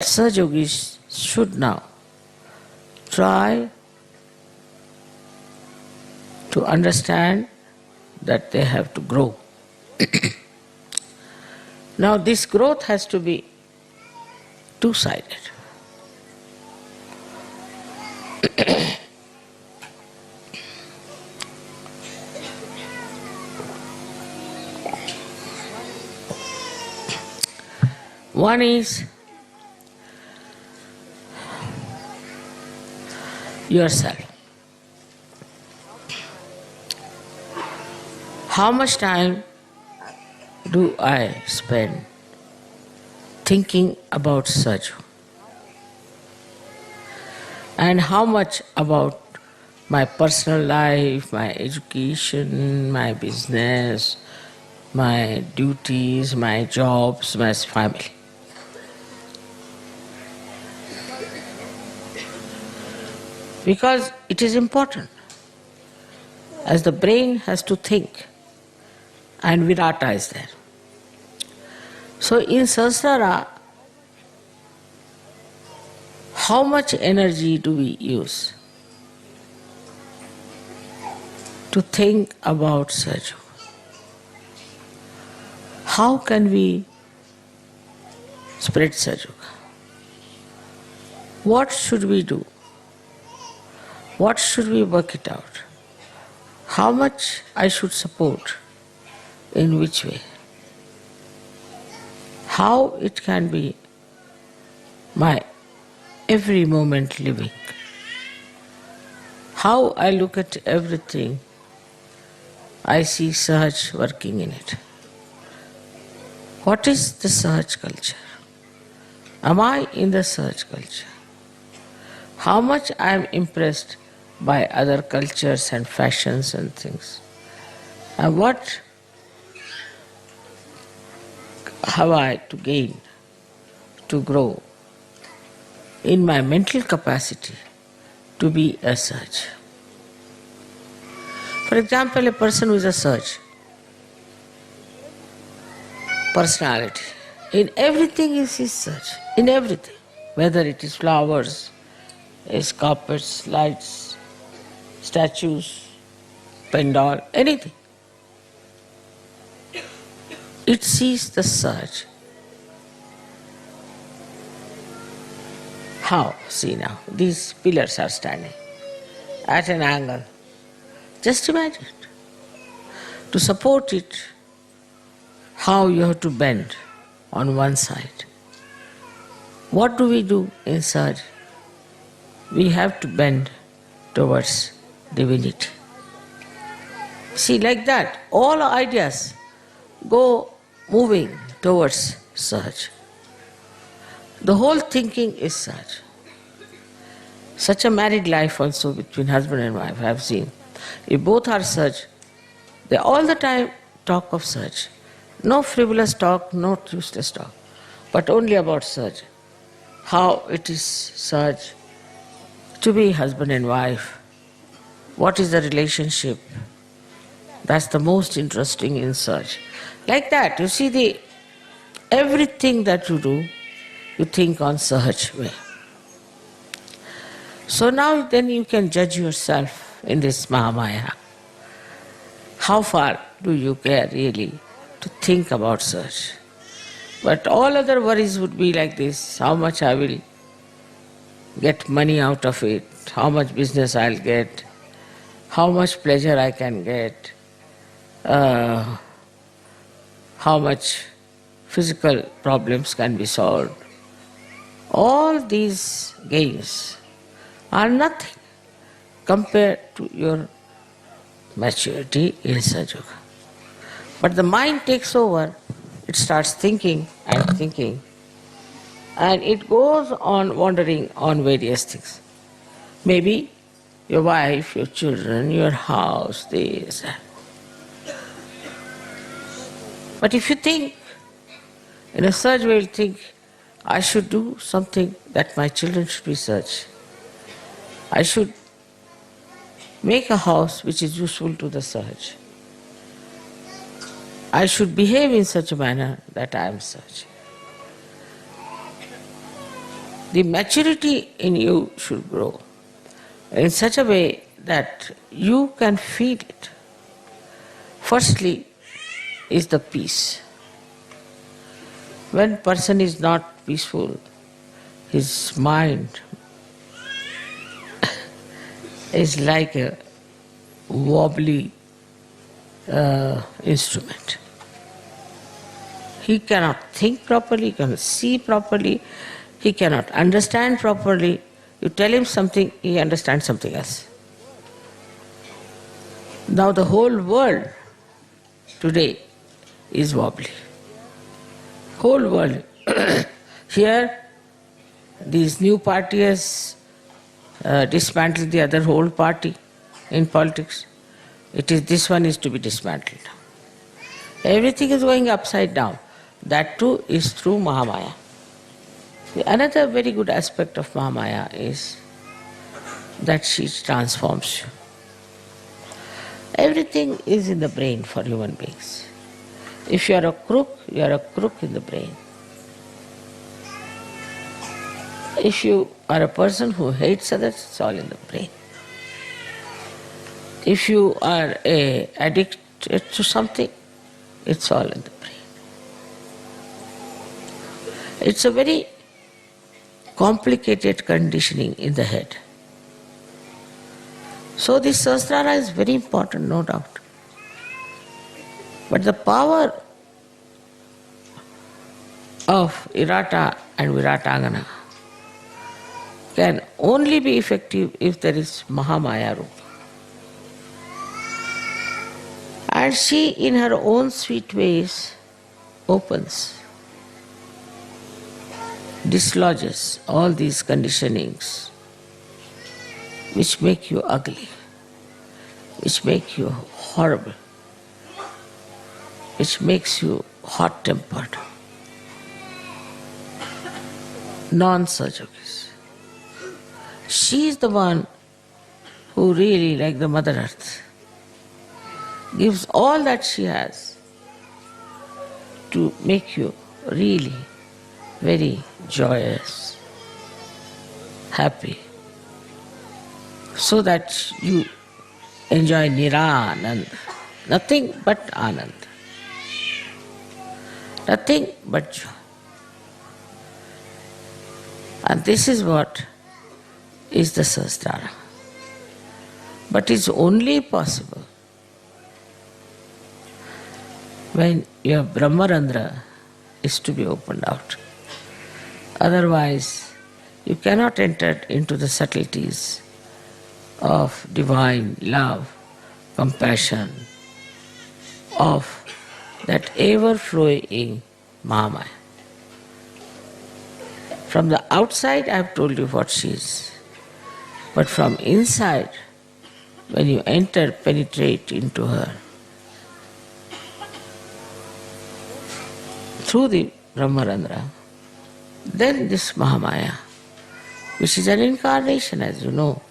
Sahaja yogis should now try to understand that they have to grow. Now this growth has to be two-sided. One is yourself. How much time do I spend thinking about Saju? And how much about my personal life, my education, my business, my duties, my jobs, my family? Because it is important. As the brain has to think, and Virata is there. So in Sahasrara, how much energy do we use to think about Saju? How can we spread Saju? What should we do? What should we work it out? How much I should support? In which way? How it can be my every moment living? How I look at everything, I see Sahaj working in it. What is the Sahaj culture? Am I in the Sahaj culture? How much I am impressed by other cultures and fashions and things? And what have I to gain, to grow in my mental capacity to be a Sahaj? For example, a person who is a Sahaj, personality, in everything is his Sahaj, in everything, whether it is flowers, is carpets, lights, statues, pandal, anything. It sees the Sahaj. How? See now, these pillars are standing at an angle. Just imagine it. To support it, how you have to bend on one side. What do we do in Sahaj? We have to bend towards divinity. See, like that, all ideas go moving towards Sahaj. The whole thinking is Sahaj. Such a married life also between husband and wife I have seen. If both are Sahaj, they all the time talk of Sahaj. No frivolous talk, no useless talk, but only about Sahaj. How it is Sahaj to be husband and wife. What is the relationship? That's the most interesting in Sahaj. Like that, you see, everything that you do, you think on Sahaj way. So now then you can judge yourself in this Mahamaya. How far do you care really to think about Sahaj? But all other worries would be like this: how much I will get money out of it, how much business I'll get, how much pleasure I can get, how much physical problems can be solved. All these gains are nothing compared to your maturity in Sahaja. But the mind takes over, it starts thinking and thinking, and it goes on wandering on various things. Maybe your wife, your children, your house, this. But if you think, in a Sahaj way, you'll think, I should do something that my children should be Sahaj. I should make a house which is useful to the Sahaj. I should behave in such a manner that I am Sahaj. the maturity in you should grow in such a way that you can feel it. Firstly is the peace. When person is not peaceful, his mind is like a wobbly instrument. He cannot think properly, he cannot see properly, he cannot understand properly. You tell him something, he understands something else. Now the whole world today is wobbly. Whole world. Here, these new party has dismantled the other whole party in politics. It is this one is to be dismantled. Everything is going upside down. That too is through Mahamaya. Another very good aspect of Mahamaya is that she transforms you. Everything is in the brain for human beings. If you are a crook, you are a crook in the brain. If you are a person who hates others, it's all in the brain. If you are addicted to something, it's all in the brain. It's a very complicated conditioning in the head. So this Sahasrara is very important, no doubt. But the power of Virata and Viratangana can only be effective if there is Mahamaya Rupa. And she, in her own sweet ways, opens, dislodges all these conditionings which make you ugly, which make you horrible, which makes you hot-tempered, non-Sahaja. She is the one who really, like the Mother Earth, gives all that she has to make you really very joyous, happy, so that you enjoy Niranand, nothing but Anand, nothing but joy. And this is what is the Sahasrara. But it's only possible when your Brahmarandra is to be opened out. Otherwise, you cannot enter into the subtleties of divine love, compassion, of that ever-flowing Mahamaya. From the outside, I have told you what she is. But from inside, when you enter, penetrate into her, through the Brahmarandra, then this Mahamaya, which is an incarnation, as you know,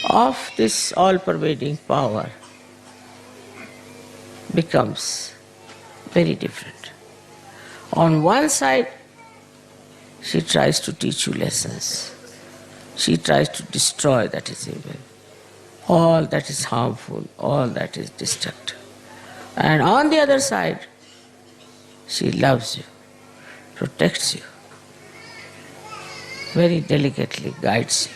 of this all-pervading power, becomes very different. On one side, she tries to teach you lessons. She tries to destroy that is evil, all that is harmful, all that is destructive. And on the other side, she loves you, protects you, very delicately guides you.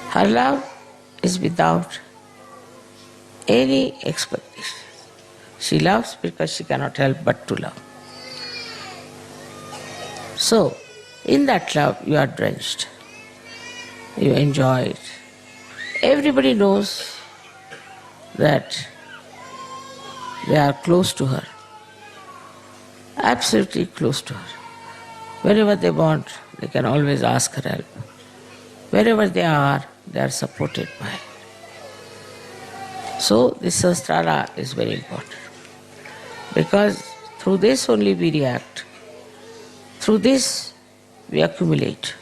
Her love is without any expectation. She loves because she cannot help but to love. So, in that love you are drenched. You enjoy it. Everybody knows that they are close to her. Absolutely close to her. Wherever they want, they can always ask her help. Wherever they are supported by her. So this Sahasrara is very important. Because through this only we react. Through this we accumulate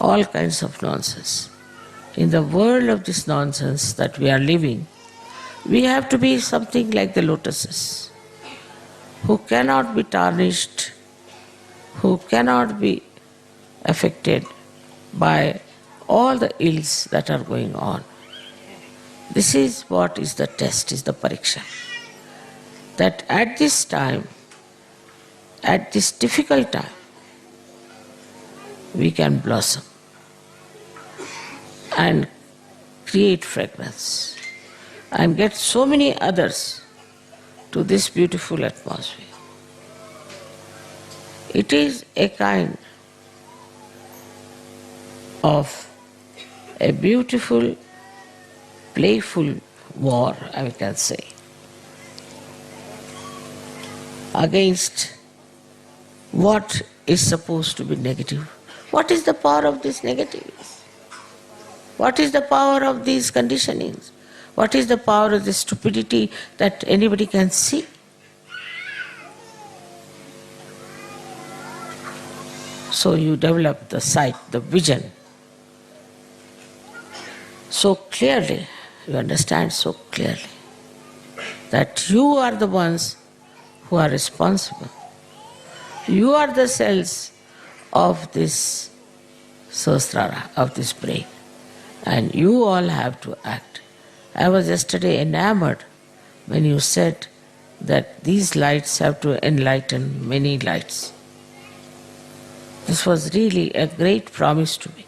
all kinds of nonsense. In the world of this nonsense that we are living, we have to be something like the lotuses, who cannot be tarnished who cannot be affected by all the ills that are going on. This is what is the test, is the pariksha. That at this time, at this difficult time, we can blossom and create fragrance and get so many others to this beautiful atmosphere. It is a kind of a beautiful, playful war, I can say, against what is supposed to be negative. What is the power of this negativeness? What is the power of these conditionings? What is the power of this stupidity that anybody can see? So you develop the sight, the vision, so clearly, you understand so clearly that you are the ones who are responsible. You are the cells of this sahasrara, of this brain, and you all have to act. I was yesterday enamored when you said that these lights have to enlighten many lights. This was really a great promise to me.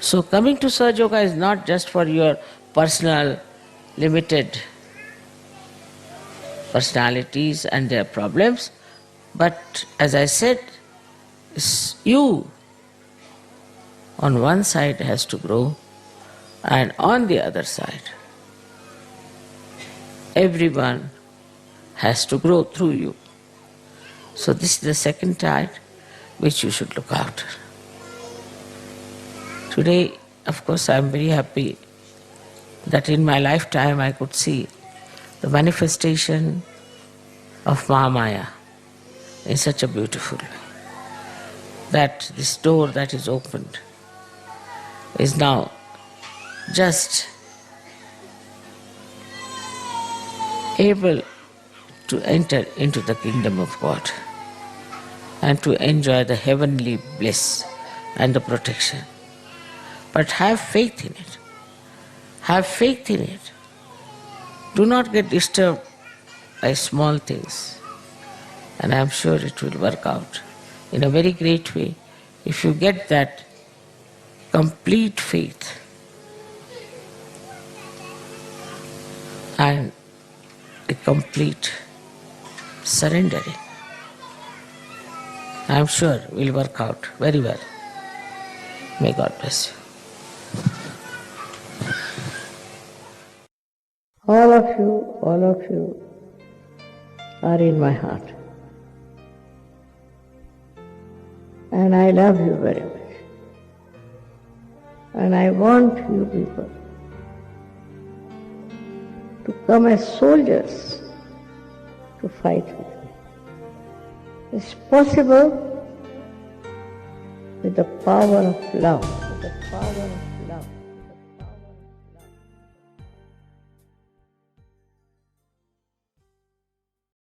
So coming to Sahaja Yoga is not just for your personal, limited personalities and their problems, but as I said, you on one side has to grow, and on the other side, everyone has to grow through you. So this is the second tide which you should look after. Today, of course, I am very happy that in my lifetime I could see the manifestation of Mahamaya in such a beautiful way. That this door that is opened is now just able to enter into the kingdom of God and to enjoy the heavenly bliss and the protection. But have faith in it. Have faith in it. Do not get disturbed by small things. And I am sure it will work out in a very great way if you get that complete faith and a complete surrendering. I am sure it will work out very well. May God bless you. All of you are in my heart. And I love you very much. And I want you people to come as soldiers to fight with me. It's possible with the power of love, with the power